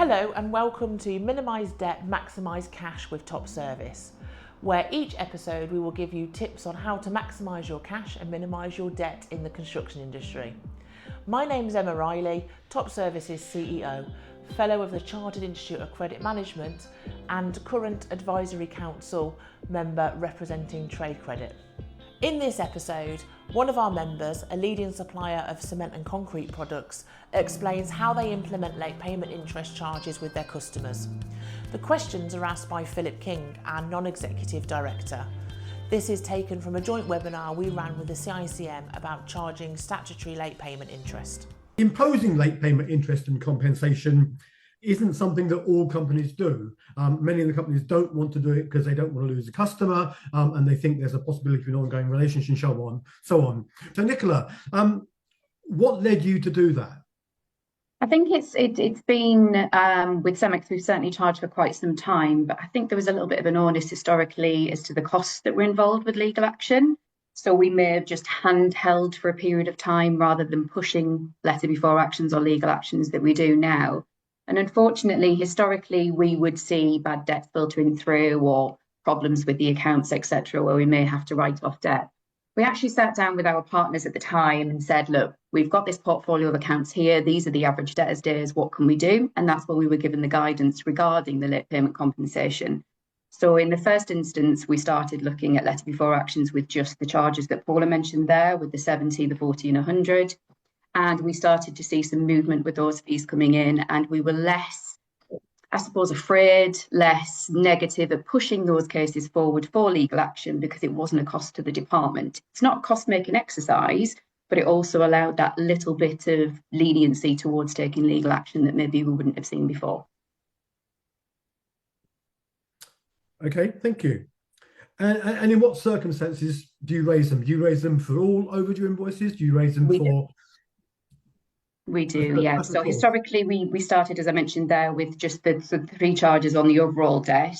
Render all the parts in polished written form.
Hello and welcome to Minimise Debt, Maximise Cash with Top Service, where each episode we will give you tips on how to maximise your cash and minimise your debt in the construction industry. My name is Emma Reilly, Top Service's CEO, Fellow of the Chartered Institute of Credit Management and current Advisory Council member representing trade credit. In this episode, one of our members, a leading supplier of cement and concrete products, explains how they implement late payment interest charges with their customers. The questions are asked by Philip King, our non-executive director. This is taken from a joint webinar we ran with the CICM about charging statutory late payment interest. Imposing late payment interest and compensation isn't something that all companies do. Many of the companies don't want to do it because they don't want to lose a customer and they think there's a possibility of an ongoing relationship and so on. So Nicola, what led you to do that? I think it's been with Cemex, we've certainly charged for quite some time, but I think there was a little bit of an onus historically as to the costs that were involved with legal action. So we may have just handheld for a period of time rather than pushing letter before actions or legal actions that we do now. And unfortunately, historically, we would see bad debt filtering through or problems with the accounts, etc., where we may have to write off debt. We actually sat down with our partners at the time and said, look, we've got this portfolio of accounts here. These are the average debtors days. What can we do? And that's when we were given the guidance regarding the late payment compensation. So in the first instance, we started looking at letter before actions with just the charges that Paula mentioned there, with the 70, the 40 and 100. And we started to see some movement with those fees coming in, and we were less, I suppose, afraid, less negative at pushing those cases forward for legal action because it wasn't a cost to the department. It's not a cost-making exercise, but it also allowed that little bit of leniency towards taking legal action that maybe we wouldn't have seen before. Okay, thank you. And in what circumstances do you raise them? Do you raise them for all overdue invoices? Do you raise them for... We do, yeah. So historically, we started, as I mentioned there, with just the three charges on the overall debt.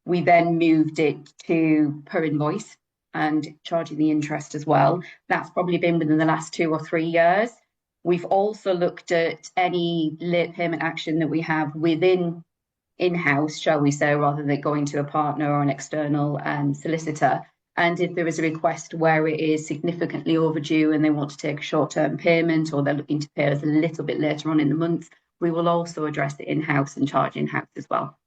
We then moved it to per invoice and charging the interest as well. That's probably been within the last 2 or 3 years. We've also looked at any late payment action that we have within in-house, shall we say, rather than going to a partner or an external solicitor. And if there is a request where it is significantly overdue and they want to take a short-term payment or they're looking to pay us a little bit later on in the month, we will also address it in-house and charge in-house as well.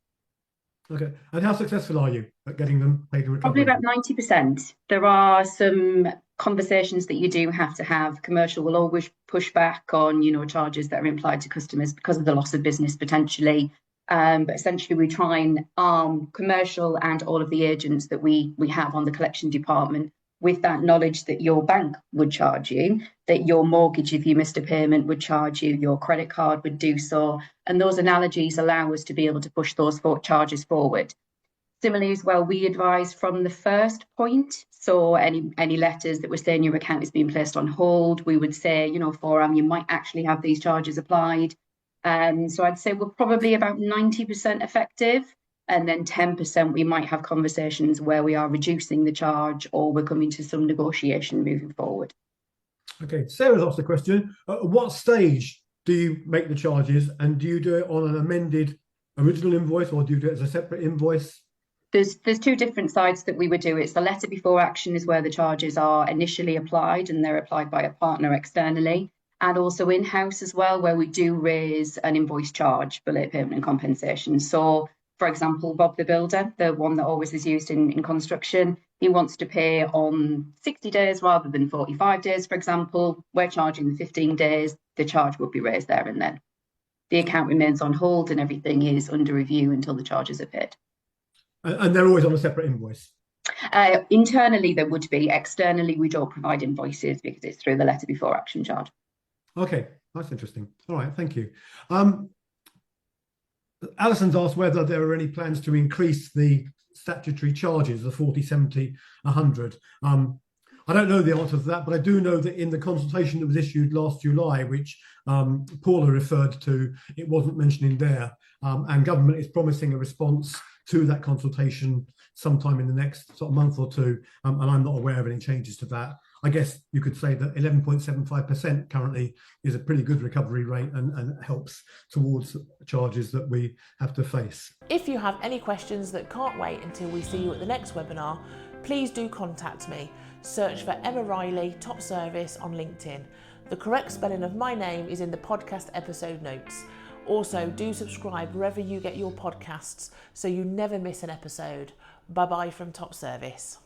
Okay. And how successful are you at getting them paid and recovered? Probably about 90%. There are some conversations that you do have to have. Commercial will always push back on, charges that are implied to customers because of the loss of business potentially. But essentially, we try and arm commercial and all of the agents that we have on the collection department with that knowledge that your bank would charge you, that your mortgage, if you missed a payment, would charge you, your credit card would do so. And those analogies allow us to be able to push those charges forward. Similarly as well, we advise from the first point. So any letters that were saying your account is being placed on hold, we would say, you might actually have these charges applied. So I'd say we're probably about 90% effective, and then 10% we might have conversations where we are reducing the charge or we're coming to some negotiation moving forward. Okay, Sarah's asked the question, at what stage do you make the charges, and do you do it on an amended original invoice or do you do it as a separate invoice? There's two different sides that we would do. It's the letter before action is where the charges are initially applied and they're applied by a partner externally. And also in-house as well, where we do raise an invoice charge for late payment and compensation. So, for example, Bob the Builder, the one that always is used in construction, he wants to pay on 60 days rather than 45 days, for example. We're charging the 15 days. The charge would be raised there and then. The account remains on hold and everything is under review until the charges are paid. And they're always on a separate invoice? Internally, there would be. Externally, we don't provide invoices because it's through the letter before action charge. Okay, that's interesting. All right, thank you. Alison's asked whether there are any plans to increase the statutory charges, the 40, 70, 100. I don't know the answer to that, but I do know that in the consultation that was issued last July, which Paula referred to, it wasn't mentioned in there. And government is promising a response to that consultation sometime in the next sort of month or two. And I'm not aware of any changes to that. I guess you could say that 11.75% currently is a pretty good recovery rate and helps towards charges that we have to face. If you have any questions that can't wait until we see you at the next webinar, please do contact me. Search for Emma Reilly Top Service on LinkedIn. The correct spelling of my name is in the podcast episode notes. Also, do subscribe wherever you get your podcasts so you never miss an episode. Bye bye from Top Service.